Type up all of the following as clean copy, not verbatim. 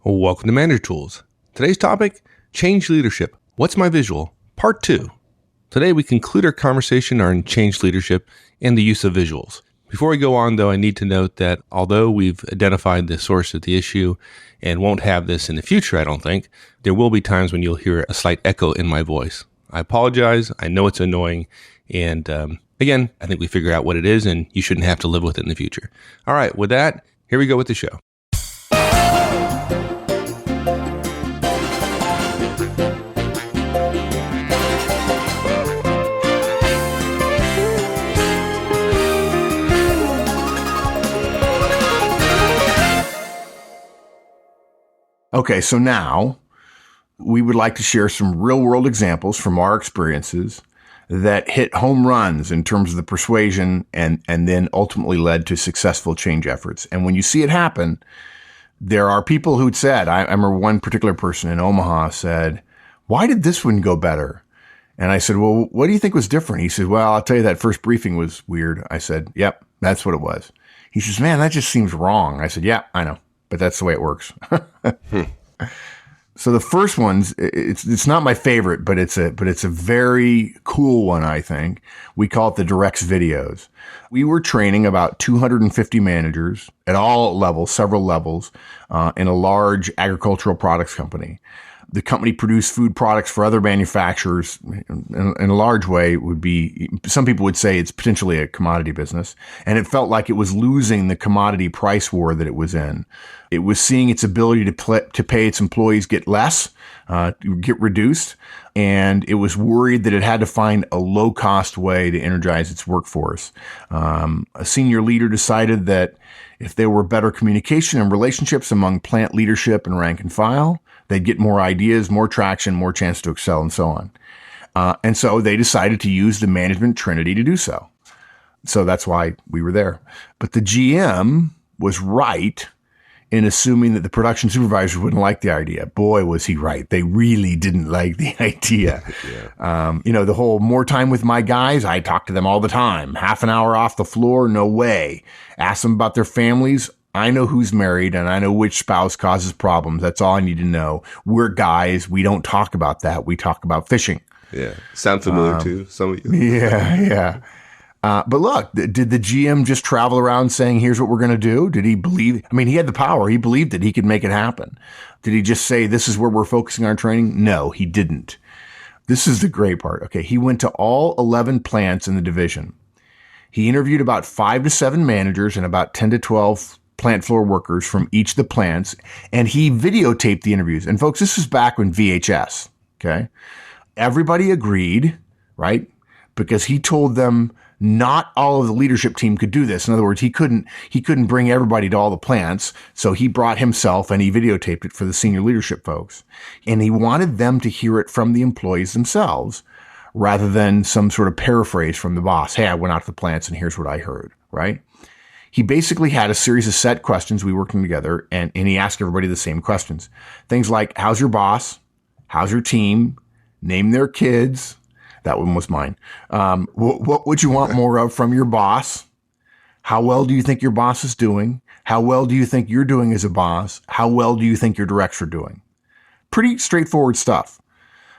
Welcome to Manager Tools. Today's topic, change leadership. What's my visual? Part 2. Today we conclude our conversation on change leadership and the use of visuals. Before we go on, though, I need to note that although we've identified the source of the issue and won't have this in the future, I don't think, there will be times when you'll hear a slight echo in my voice. I apologize. I know it's annoying. And again, I think we figured out what it is and you shouldn't have to live with it in the future. All right, with that, here we go with the show. Okay, so now we would like to share some real-world examples from our experiences that hit home runs in terms of the persuasion and then ultimately led to successful change efforts. And when you see it happen, there are people who'd said, I remember one particular person in Omaha said, "Why did this one go better?" And I said, "Well, what do you think was different?" He said, "Well, I'll tell you, that first briefing was weird." I said, "Yep, that's what it was." He says, "Man, that just seems wrong." I said, "Yeah, I know. But that's the way it works." So the first one's, it's not my favorite, but it's a very cool one, I think. We call it the Directs videos. We were training about 250 managers at all levels, several levels, in a large agricultural products company. The company produced food products for other manufacturers in a large way. Would be, some people would say it's potentially a commodity business. And it felt like it was losing the commodity price war that it was in. It was seeing its ability to pay its employees get less, get reduced. And it was worried that it had to find a low cost way to energize its workforce. A senior leader decided that if there were better communication and relationships among plant leadership and rank and file, they'd get more ideas, more traction, more chance to excel, and so on. And so they decided to use the management trinity to do so. So that's why we were there. But the GM was right in assuming that the production supervisor wouldn't like the idea. Boy, was he right. They really didn't like the idea. Yeah. The whole more time with my guys, I talk to them all the time. Half an hour off the floor, no way. Ask them about their families. I know who's married and I know which spouse causes problems. That's all I need to know. We're guys. We don't talk about that. We talk about fishing. Yeah. Sound familiar to some of you. Yeah. But look, did the GM just travel around saying, here's what we're going to do? Did he believe? I mean, he had the power. He believed that he could make it happen. Did he just say, this is where we're focusing our training? No, he didn't. This is the great part. Okay. He went to all 11 plants in the division. He interviewed about 5 to 7 managers and about 10 to 12 plant floor workers from each of the plants, and he videotaped the interviews. And folks, this was back when VHS, okay? Everybody agreed, right? Because he told them not all of the leadership team could do this. In other words, he couldn't bring everybody to all the plants. So he brought himself and he videotaped it for the senior leadership folks. And he wanted them to hear it from the employees themselves rather than some sort of paraphrase from the boss. Hey, I went out to the plants and here's what I heard, right? He basically had a series of set questions. We worked them together and he asked everybody the same questions. Things like, how's your boss? How's your team? Name their kids. That one was mine. What would you want more of from your boss? How well do you think your boss is doing? How well do you think you're doing as a boss? How well do you think your directs are doing? Pretty straightforward stuff.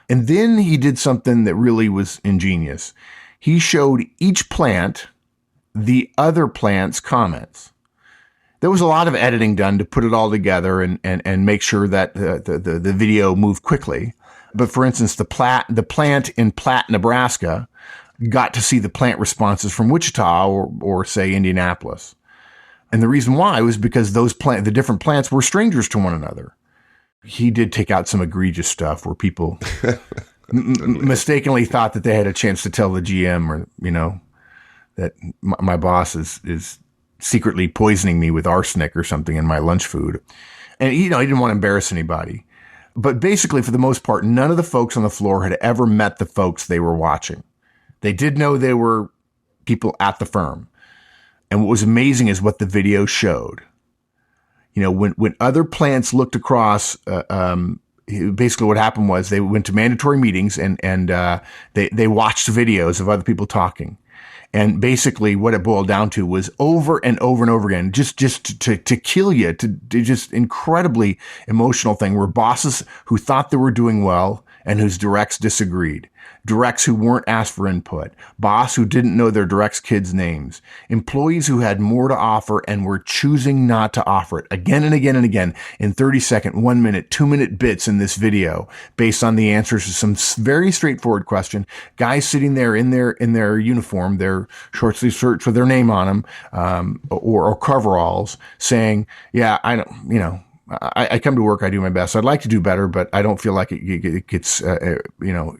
And then he did something that really was ingenious. He showed each plant the other plant's comments. There was a lot of editing done to put it all together and make sure that the video moved quickly. But for instance, the plant in Platt, Nebraska got to see the plant responses from Wichita or say Indianapolis. And the reason why was because the different plants were strangers to one another. He did take out some egregious stuff where people mistakenly thought that they had a chance to tell the GM or, that my boss is secretly poisoning me with arsenic or something in my lunch food. And, he didn't want to embarrass anybody. But basically, for the most part, none of the folks on the floor had ever met the folks they were watching. They did know they were people at the firm. And what was amazing is what the video showed. When other plants looked across, basically what happened was they went to mandatory meetings and they watched videos of other people talking. And basically what it boiled down to was over and over and over again, just to kill you, to just incredibly emotional thing where bosses who thought they were doing well and whose directs disagreed. Directs who weren't asked for input, boss who didn't know their directs kids' names, employees who had more to offer and were choosing not to offer it again and again and again in 30-second, 1 minute, 2-minute bits in this video based on the answers to some very straightforward question. Guys sitting there in their uniform, their short sleeve shirts with their name on them, or coveralls saying, yeah, I don't, I come to work, I do my best. I'd like to do better, but I don't feel like it gets, it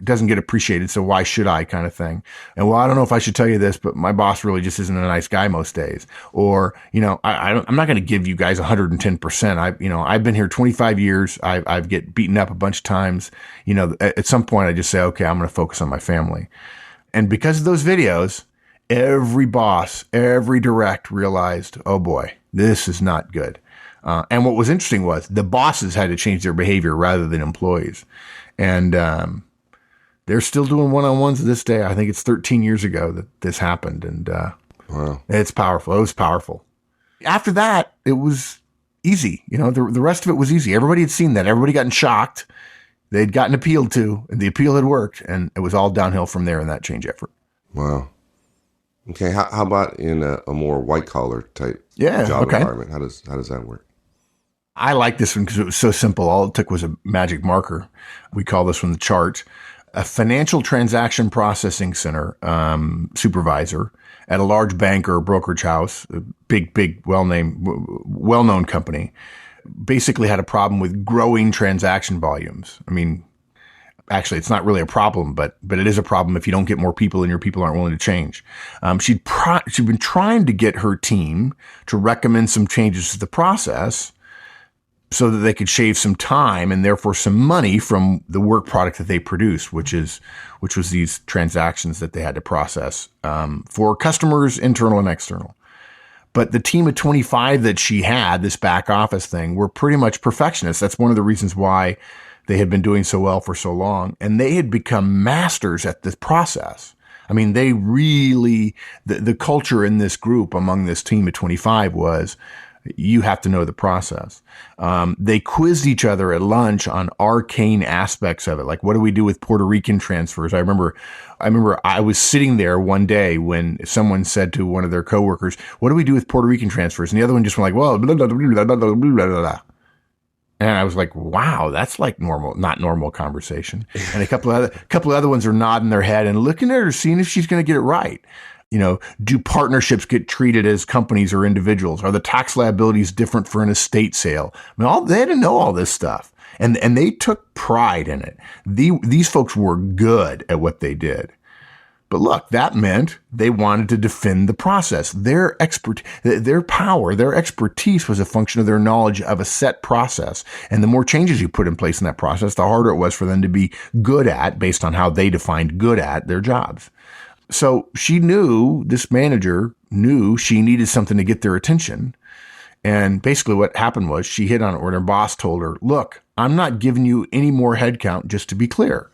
doesn't get appreciated. So why should I, kind of thing? And well, I don't know if I should tell you this, but my boss really just isn't a nice guy most days. Or, I'm not going to give you guys 110%. I've been here 25 years. I've get beaten up a bunch of times. At some point I just say, okay, I'm going to focus on my family. And because of those videos, every boss, every direct realized, oh boy, this is not good. And what was interesting was the bosses had to change their behavior rather than employees. And they're still doing one-on-ones to this day. I think it's 13 years ago that this happened. And wow. It's powerful. It was powerful. After that, it was easy. The rest of it was easy. Everybody had seen that. Everybody gotten shocked. They'd gotten appealed to, and the appeal had worked. And it was all downhill from there in that change effort. Wow. Okay. How about in a more white-collar type job okay. environment? How does that work? I like this one because it was so simple. All it took was a magic marker. We call this one the chart. A financial transaction processing center supervisor at a large bank or brokerage house, a big, well-known company, basically had a problem with growing transaction volumes. I mean, actually, it's not really a problem, but it is a problem if you don't get more people and your people aren't willing to change. She'd been trying to get her team to recommend some changes to the process so that they could shave some time and therefore some money from the work product that they produce, which was these transactions that they had to process for customers, internal and external. But the team of 25 that she had, this back office thing, were pretty much perfectionists. That's one of the reasons why they had been doing so well for so long. And they had become masters at this process. I mean, they really, the culture in this group among this team of 25 was, you have to know the process. They quizzed each other at lunch on arcane aspects of it. Like, what do we do with Puerto Rican transfers? I remember I was sitting there one day when someone said to one of their coworkers, what do we do with Puerto Rican transfers? And the other one just went like, well, blah, blah, blah, blah, blah, blah, blah, blah. And I was like, wow, that's like not normal conversation. And a couple of other ones are nodding their head and looking at her, seeing if she's going to get it right. Do partnerships get treated as companies or individuals? Are the tax liabilities different for an estate sale? I mean, they had to know all this stuff. And they took pride in it. These folks were good at what they did. But look, that meant they wanted to defend the process. Their power, their expertise was a function of their knowledge of a set process. And the more changes you put in place in that process, the harder it was for them to be good at, based on how they defined good at, their jobs. So this manager knew she needed something to get their attention. And basically what happened was she hit on it when her boss told her, look, I'm not giving you any more headcount, just to be clear.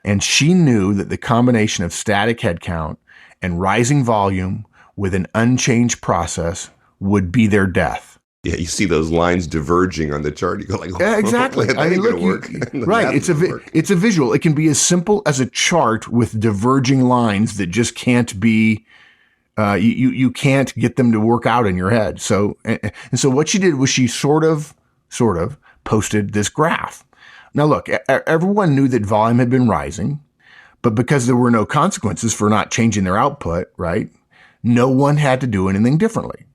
And she knew that the combination of static headcount and rising volume with an unchanged process would be their death. Yeah, you see those lines diverging on the chart. You go like, yeah, exactly. I mean, look, right. It's a visual. It can be as simple as a chart with diverging lines that just can't be, you can't get them to work out in your head. So, and so what she did was she sort of posted this graph. Now look, everyone knew that volume had been rising, but because there were no consequences for not changing their output, right? No one had to do anything differently.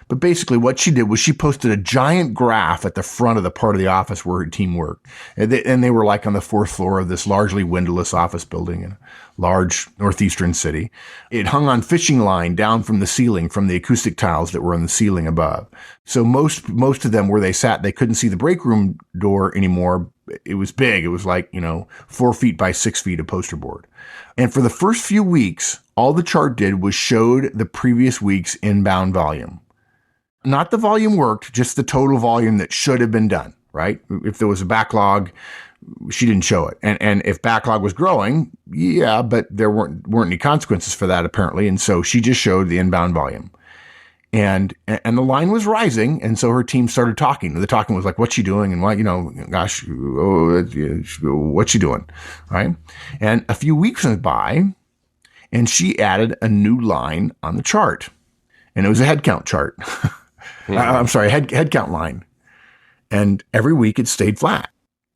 But basically what she did was she posted a giant graph at the front of the part of the office where her team worked. And they were like on the 4th floor of this largely windowless office building in a large northeastern city. It hung on fishing line down from the ceiling, from the acoustic tiles that were on the ceiling above. So most of them, where they sat, they couldn't see the break room door anymore. It was big. It was like, 4 feet by 6 feet of poster board. And for the first few weeks, all the chart did was showed the previous week's inbound volume. Not the volume worked, just the total volume that should have been done. right? If there was a backlog, she didn't show it. And if backlog was growing, yeah, but there weren't any consequences for that apparently. And so she just showed the inbound volume. And the line was rising, and so her team started talking. The talking was like, "What's she doing?" And why, what's she doing, right? And a few weeks went by, and she added a new line on the chart, and it was a head count chart. I'm sorry, head count line, and every week it stayed flat.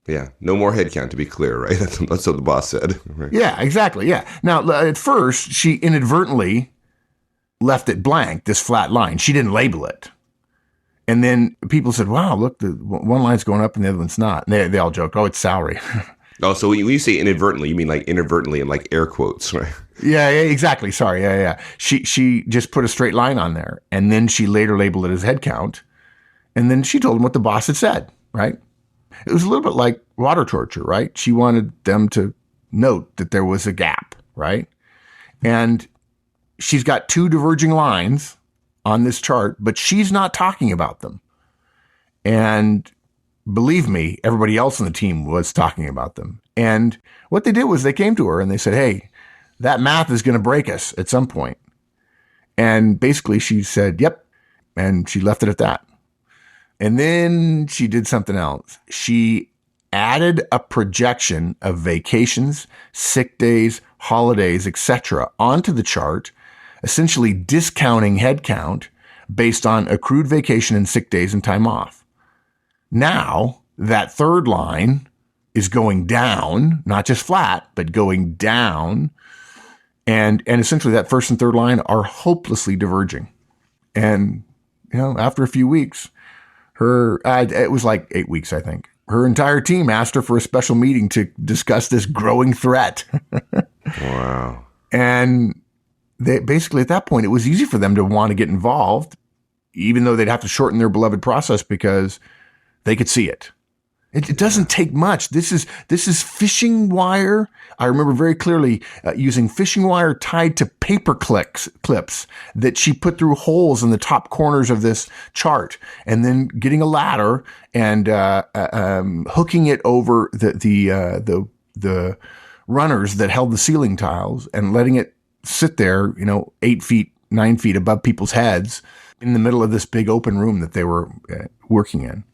Yeah, no more head count, to be clear, right? That's what the boss said. Right? Yeah, exactly. Yeah. Now, at first, she inadvertently left it blank, this flat line. She didn't label it. And then people said, wow, look, the one line's going up and the other one's not. And they all joked, oh, it's salary. Oh, so when you say inadvertently, you mean like inadvertently in like air quotes, right? Yeah, exactly. Sorry. Yeah. She just put a straight line on there. And then she later labeled it as head count. And then she told them what the boss had said, right? It was a little bit like water torture, right? She wanted them to note that there was a gap, right? And she's got two diverging lines on this chart, but she's not talking about them. And believe me, everybody else on the team was talking about them. And what they did was they came to her and they said, hey, that math is going to break us at some point. And basically she said, yep. And she left it at that. And then she did something else. She added a projection of vacations, sick days, holidays, etc. onto the chart, essentially discounting headcount based on accrued vacation and sick days and time off. Now, that third line is going down, not just flat, but going down. And essentially that first and third line are hopelessly diverging. And, after a few weeks, it was like 8 weeks, I think. Her entire team asked her for a special meeting to discuss this growing threat. Wow. And they basically at that point, it was easy for them to want to get involved, even though they'd have to shorten their beloved process because they could see it. It doesn't take much. This is fishing wire. I remember very clearly using fishing wire tied to paper clips that she put through holes in the top corners of this chart, and then getting a ladder and hooking it over the runners that held the ceiling tiles and letting it sit there, 8 feet, 9 feet above people's heads in the middle of this big open room that they were working in.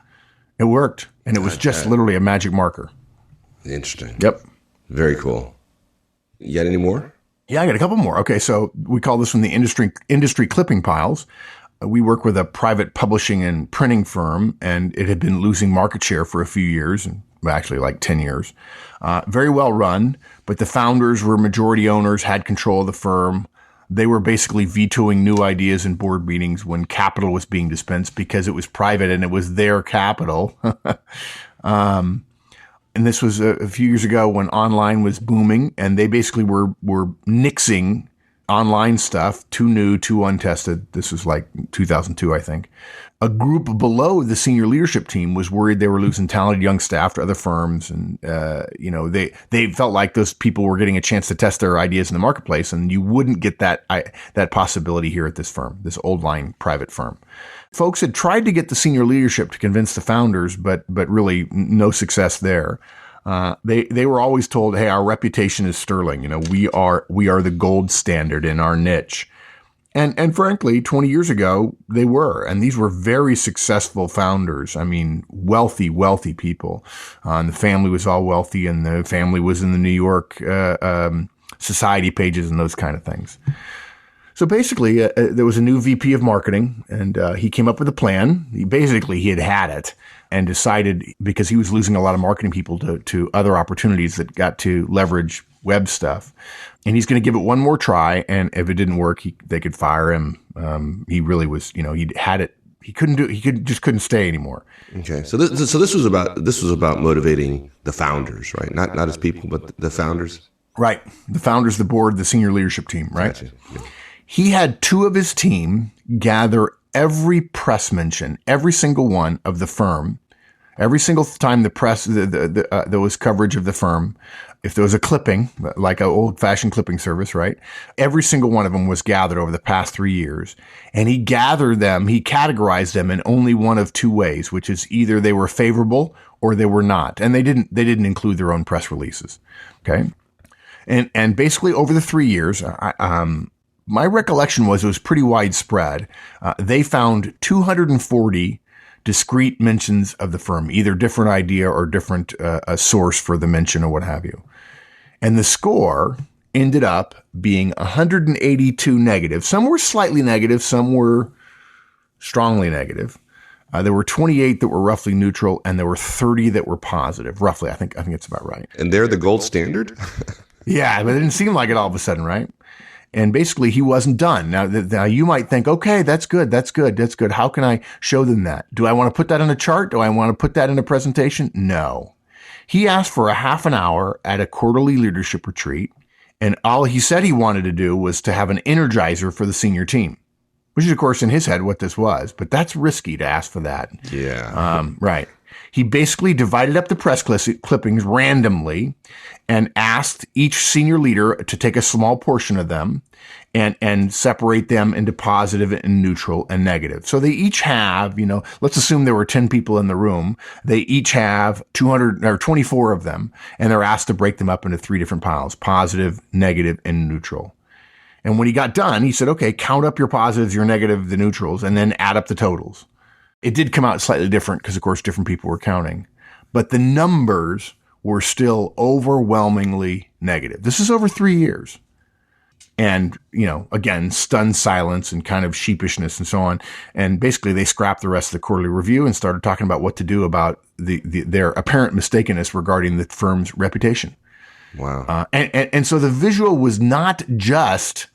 It worked. And it was just literally a magic marker. Interesting. Yep. Very cool. You got any more? Yeah, I got a couple more. Okay, so we call this one the industry clipping piles. We work with a private publishing and printing firm, and it had been losing market share for a few years, and actually like 10 years. Very well run, but the founders were majority owners, had control of the firm. They were basically vetoing new ideas in board meetings when capital was being dispensed because it was private and it was their capital. And this was a few years ago when online was booming, and they basically were nixing online stuff, too new, too untested. This was like 2002, I think. A group below the senior leadership team was worried they were losing talented young staff to other firms. And, they felt like those people were getting a chance to test their ideas in the marketplace. And you wouldn't get that possibility here at this firm, this old line private firm. Folks had tried to get the senior leadership to convince the founders, but really no success there. They were always told, hey, our reputation is sterling. We are the gold standard in our niche. And frankly, 20 years ago, they were. And these were very successful founders. I mean, wealthy people. And the family was all wealthy, and the family was in the New York society pages and those kind of things. So basically, there was a new VP of marketing, and he came up with a plan. He had it and decided, because he was losing a lot of marketing people to other opportunities that got to leverage web stuff. And he's going to give it one more try. And if it didn't work, they could fire him. He really was, he'd had it. He couldn't stay anymore. Okay. So this was about motivating the founders, right? Not his people, but the founders. Right. The founders, the board, the senior leadership team, right? Gotcha. Yeah. He had two of his team gather every press mention, every single one of the firm, Every single time the press, there was coverage of the firm, if there was a clipping, like an old-fashioned clipping service, right? Every single one of them was gathered over the past 3 years. And he categorized them in only one of two ways, which is either they were favorable or they were not. And they didn't include their own press releases. Okay. And basically over the 3 years, my recollection was it was pretty widespread. They found 240 discrete mentions of the firm, either different idea or different a source for the mention or what have you. And the score ended up being 182 negative. Some were slightly negative, some were strongly negative. There were 28 that were roughly neutral, and there were 30 that were positive. Roughly, I think it's about right. And they're the gold standard? Yeah, but it didn't seem like it all of a sudden, right? And basically, he wasn't done. Now you might think, okay, that's good. How can I show them that? Do I want to put that in a chart? Do I want to put that in a presentation? No. He asked for a half an hour at a quarterly leadership retreat, and all he said he wanted to do was to have an energizer for the senior team, which is, of course, in his head what this was. But that's risky to ask for that. Yeah. Right. He basically divided up the press clippings randomly and asked each senior leader to take a small portion of them and separate them into positive and neutral and negative. So they each have, let's assume there were 10 people in the room. They each have 24 of them, and they're asked to break them up into 3 different piles: positive, negative, and neutral. And when he got done, he said, okay, count up your positives, your negative, the neutrals, and then add up the totals. It did come out slightly different because, of course, different people were counting. But the numbers were still overwhelmingly negative. This is over 3 years. And, again, stunned silence and kind of sheepishness and so on. And basically they scrapped the rest of the quarterly review and started talking about what to do about their apparent mistakenness regarding the firm's reputation. Wow. And so the visual was not just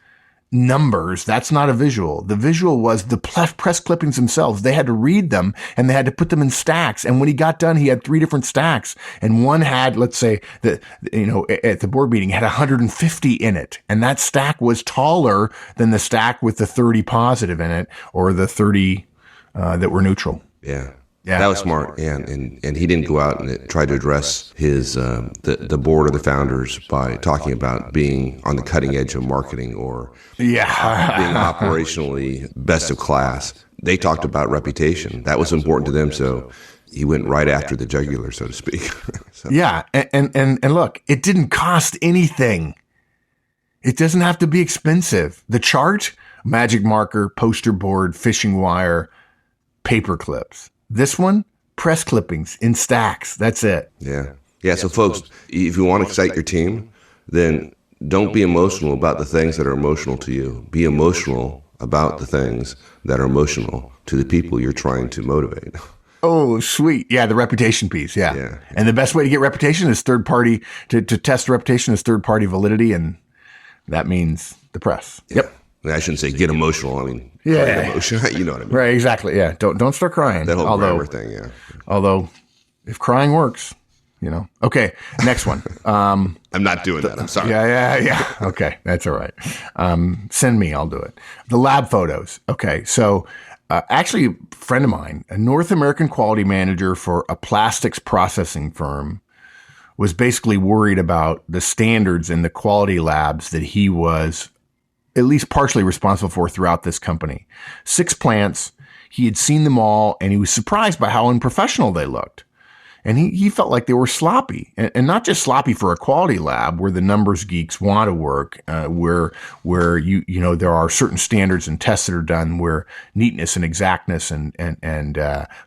numbers. That's not a visual. The visual was the press clippings themselves. They had to read them and they had to put them in stacks. And when he got done, he had 3 different stacks, and one had, let's say at the board meeting had 150 in it. And that stack was taller than the stack with the 30 positive in it, or the 30 that were neutral. Yeah. Yeah, that was smart. Yeah, and he didn't go out and try to address his the board or the founders by talking about being on the cutting edge of marketing or being operationally best of class. They talked about reputation. That was important to them, so he went right after the jugular, so to speak. So. Yeah, and look, it didn't cost anything. It doesn't have to be expensive. The chart, magic marker, poster board, fishing wire, paper clips. This one, press clippings in stacks. That's it. Yeah. So folks, if you want to excite your team, then don't be emotional about the things that are emotional to you. Be emotional about the things that are emotional to the people you're trying to motivate. Oh, sweet. Yeah, the reputation piece. Yeah. And the best way to get reputation is third party, to test reputation is third party validity. And that means the press. Yeah. Yep. I shouldn't say get emotional. I mean, emotion. You know what I mean? Right. Exactly. Yeah. Don't start crying. That whole grammar thing. Yeah. Although, if crying works, Okay. Next one. I'm not doing that. I'm sorry. Yeah. Okay. That's all right. Send me. I'll do it. The lab photos. Okay. So, actually, a friend of mine, a North American quality manager for a plastics processing firm, was basically worried about the standards in the quality labs that he was at least partially responsible for throughout this company. 6 plants. He had seen them all, and he was surprised by how unprofessional they looked. And he felt like they were sloppy, and not just sloppy for a quality lab where the numbers geeks want to work, where there are certain standards and tests that are done where neatness and exactness and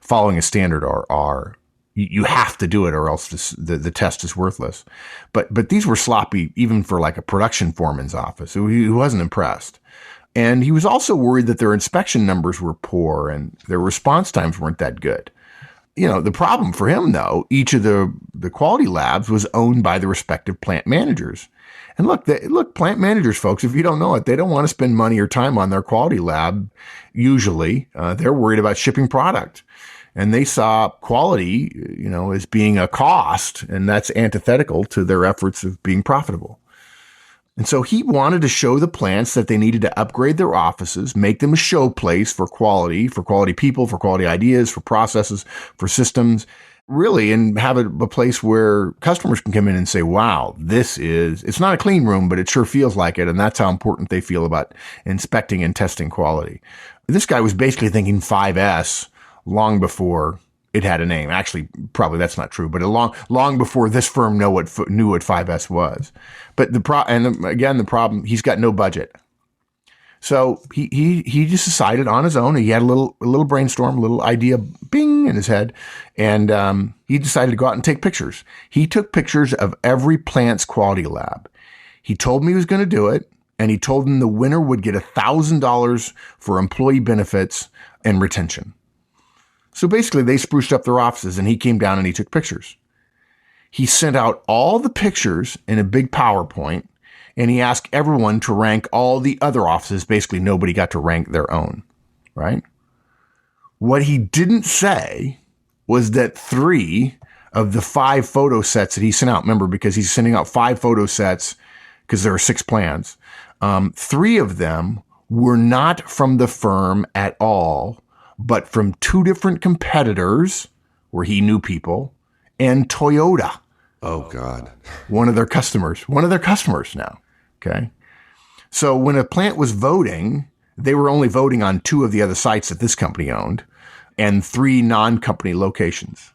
following a standard are you have to do it or else the test is worthless. But these were sloppy even for like a production foreman's office. He wasn't impressed. And he was also worried that their inspection numbers were poor and their response times weren't that good. The problem for him, though, each of the quality labs was owned by the respective plant managers. And look, plant managers, folks, if you don't know it, they don't want to spend money or time on their quality lab. Usually, they're worried about shipping product. And they saw quality, as being a cost, and that's antithetical to their efforts of being profitable. And so he wanted to show the plants that they needed to upgrade their offices, make them a showplace for quality people, for quality ideas, for processes, for systems. really, and have a place where customers can come in and say, wow, it's not a clean room, but it sure feels like it. And that's how important they feel about inspecting and testing quality. This guy was basically thinking 5S long before it had a name. Actually, probably that's not true, but long before this firm knew what 5S was. But the problem, he's got no budget. So he just decided on his own. He had a little brainstorm, a little idea, bing, in his head, and he decided to go out and take pictures. He took pictures of every plant's quality lab. He told me he was going to do it, and he told them the winner would get $1,000 for employee benefits and retention. So basically, they spruced up their offices, and he came down and he took pictures. He sent out all the pictures in a big PowerPoint, and he asked everyone to rank all the other offices. Basically, nobody got to rank their own, right? What he didn't say was that 3 of the 5 photo sets that he sent out, remember, because he's sending out 5 photo sets because there are 6 plans, 3 of them were not from the firm at all, but from 2 different competitors where he knew people, and Toyota. Oh, God. One of their customers now. Okay. So when a plant was voting, they were only voting on 2 of the other sites that this company owned and 3 non-company locations.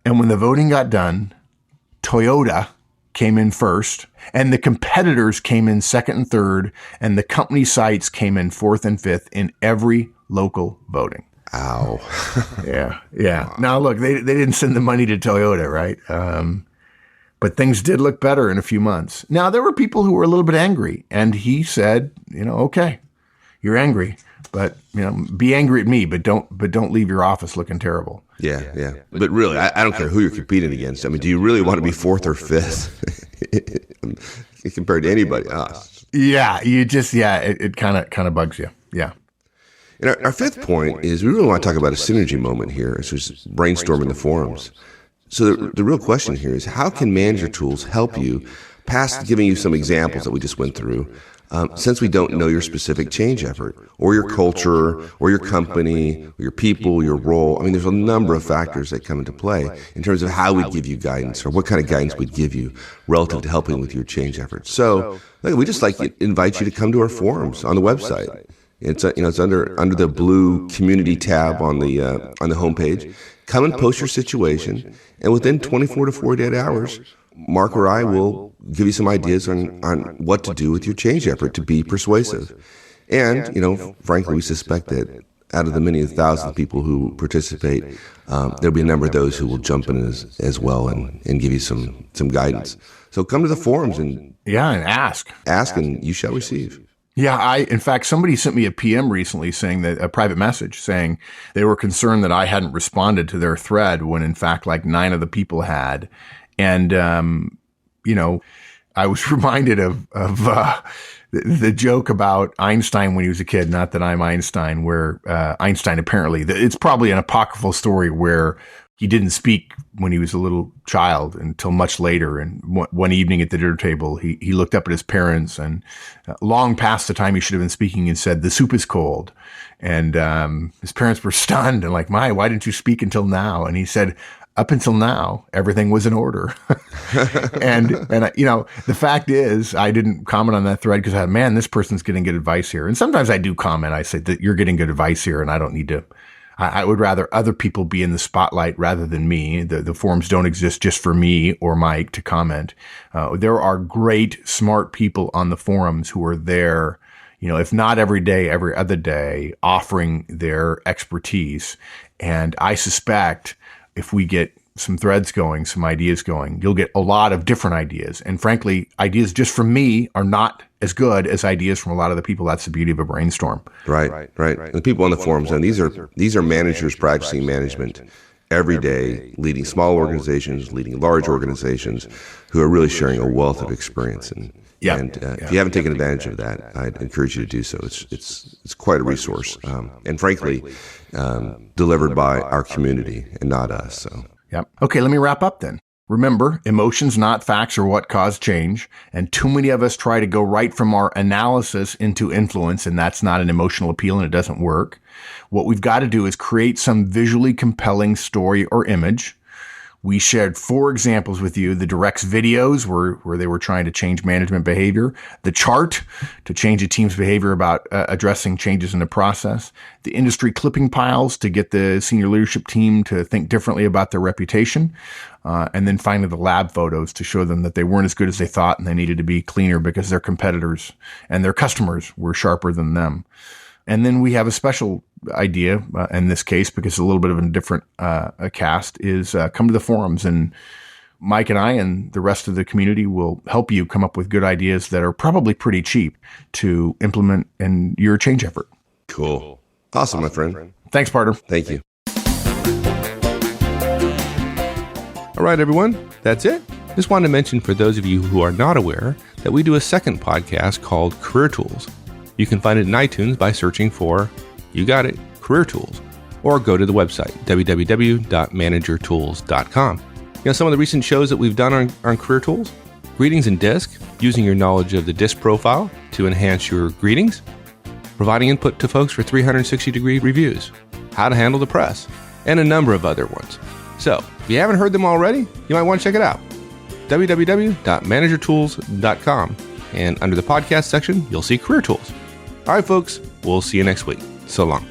And when the voting got done, Toyota came in first, and the competitors came in second and third, and the company sites came in 4th and 5th in every local voting. Ow. Yeah. Wow. Now, look, they didn't send the money to Toyota, right? But things did look better in a few months. Now, there were people who were a little bit angry, and he said, okay, you're angry, but, be angry at me, but don't leave your office looking terrible. Yeah. But really, I don't care who you're competing against. I mean, do you really want to be 4th or 5th compared to anybody else? Yeah, it kind of bugs you. Yeah. And our 5th point is we really want to talk about a synergy moment here. It's just brainstorming the forums. So the real question here is, how can manager tools help you, past giving you some examples that we just went through, since we don't know your specific change effort or your culture or your company or your people, your role? I mean, there's a number of factors that come into play in terms of how we give you guidance or what kind of guidance we'd give you relative to helping with your change efforts. So we just invite you to come to our forums on the website. It's it's under the blue community tab on the homepage. Come and post your situation, and within 24 to 48 hours, Mark or I will give you some ideas on what to do with your change effort to be persuasive. And frankly, we suspect that out of the many thousands of people who participate, there'll be a number of those who will jump in as well and give you some guidance. So come to the forums and ask, and you shall receive. Yeah, in fact, somebody sent me a PM recently saying that a private message saying they were concerned that I hadn't responded to their thread when in fact like 9 of the people had. And, I was reminded of the joke about Einstein when he was a kid, not that I'm Einstein, where Einstein apparently, it's probably an apocryphal story where he didn't speak when he was a little child until much later. And one evening at the dinner table, he looked up at his parents and long past the time he should have been speaking and said, "The soup is cold." And his parents were stunned and like, why didn't you speak until now? And he said, "Up until now, everything was in order." and the fact is, I didn't comment on that thread because I thought, this person's getting good advice here. And sometimes I do comment. I say that you're getting good advice here and I don't need to. I would rather other people be in the spotlight rather than me. The forums don't exist just for me or Mike to comment. There are great, smart people on the forums who are there, if not every day, every other day, offering their expertise. And I suspect if we get some threads going, some ideas going, you'll get a lot of different ideas. And frankly, ideas just from me are not as good as ideas from a lot of the people. That's the beauty of a brainstorm. Right. And the people on the forums, and these are managers practicing management every day, leading small organizations, leading large organizations, who are really sharing a wealth of experience. And if you haven't taken advantage of that, I'd encourage you to do so. It's quite a resource, and frankly, delivered by our community and not us. So. Yep. Okay, let me wrap up then. Remember, emotions, not facts, are what cause change. And too many of us try to go right from our analysis into influence, and that's not an emotional appeal and it doesn't work. What we've got to do is create some visually compelling story or image. We shared 4 examples with you. The Directs videos where they were trying to change management behavior, the chart to change a team's behavior about addressing changes in the process, the industry clipping piles to get the senior leadership team to think differently about their reputation, and then finally the lab photos to show them that they weren't as good as they thought and they needed to be cleaner because their competitors and their customers were sharper than them. And then we have a special idea in this case, because it's a little bit of a different cast, is come to the forums, and Mike and I and the rest of the community will help you come up with good ideas that are probably pretty cheap to implement in your change effort. Cool. Awesome, my friend. Thanks, partner. Thank you. All right, everyone, that's it. Just wanted to mention for those of you who are not aware that we do a second podcast called Career Tools. You can find it in iTunes by searching for, you got it, Career Tools, or go to the website, www.managertools.com. Some of the recent shows that we've done on Career Tools: greetings in DISC, using your knowledge of the DISC profile to enhance your greetings, providing input to folks for 360-degree reviews, how to handle the press, and a number of other ones. So, if you haven't heard them already, you might want to check it out. www.managertools.com, and under the podcast section, you'll see Career Tools. All right, folks, we'll see you next week. So long.